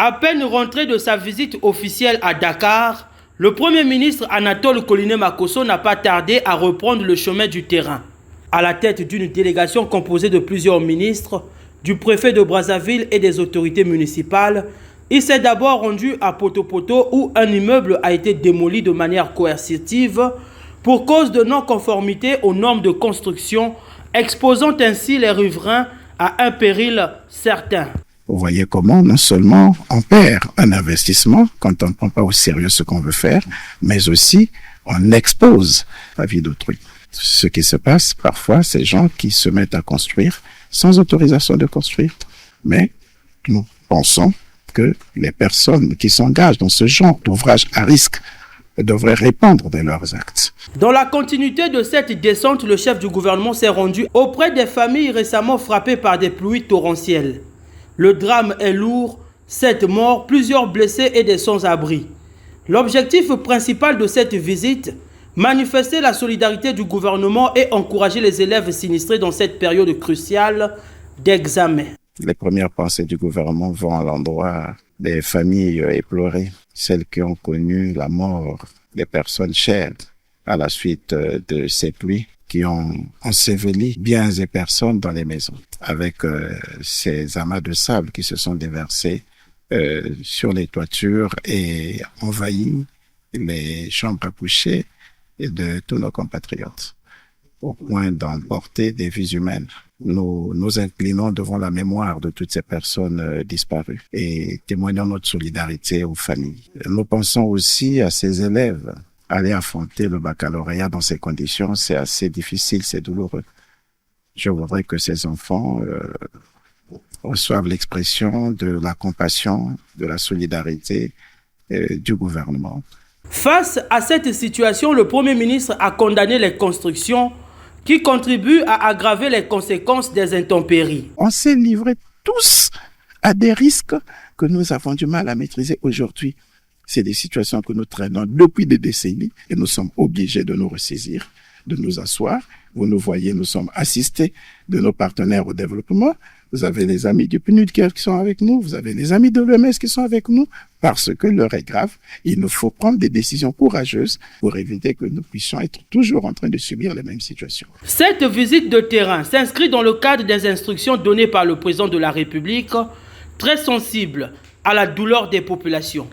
À peine rentré de sa visite officielle à Dakar, le Premier ministre Anatole Collinet Makosso n'a pas tardé à reprendre le chemin du terrain. À la tête d'une délégation composée de plusieurs ministres, du préfet de Brazzaville et des autorités municipales, il s'est d'abord rendu à Poto-Poto où un immeuble a été démoli de manière coercitive pour cause de non-conformité aux normes de construction, exposant ainsi les riverains à un péril certain. Vous voyez comment non seulement on perd un investissement quand on ne prend pas au sérieux ce qu'on veut faire, mais aussi on expose la vie d'autrui. Ce qui se passe parfois, c'est gens qui se mettent à construire sans autorisation de construire. Mais nous pensons que les personnes qui s'engagent dans ce genre d'ouvrage à risque devraient répondre de leurs actes. Dans la continuité de cette descente, le chef du gouvernement s'est rendu auprès des familles récemment frappées par des pluies torrentielles. Le drame est lourd, 7 morts, plusieurs blessés et des sans-abri. L'objectif principal de cette visite, manifester la solidarité du gouvernement et encourager les élèves sinistrés dans cette période cruciale d'examen. Les premières pensées du gouvernement vont à l'endroit des familles éplorées, celles qui ont connu la mort des personnes chères à la suite de ces pluies qui ont enseveli biens et personnes dans les maisons, avec ces amas de sable qui se sont déversés sur les toitures et envahi les chambres à coucher de tous nos compatriotes, au point d'emporter des vies humaines. Nous nous inclinons devant la mémoire de toutes ces personnes disparues et témoignons notre solidarité aux familles. Nous pensons aussi à ces élèves. Aller affronter le baccalauréat dans ces conditions, c'est assez difficile, c'est douloureux. Je voudrais que ces enfants reçoivent l'expression de la compassion, de la solidarité du gouvernement. Face à cette situation, le Premier ministre a condamné les constructions qui contribuent à aggraver les conséquences des intempéries. On s'est livrés tous à des risques que nous avons du mal à maîtriser aujourd'hui. C'est des situations que nous traînons depuis des décennies et nous sommes obligés de nous ressaisir, de nous asseoir. Vous nous voyez, nous sommes assistés de nos partenaires au développement. Vous avez les amis du PNUD qui sont avec nous, vous avez les amis de l'OMS qui sont avec nous, parce que l'heure est grave. Il nous faut prendre des décisions courageuses pour éviter que nous puissions être toujours en train de subir les mêmes situations. Cette visite de terrain s'inscrit dans le cadre des instructions données par le président de la République, très sensible à la douleur des populations.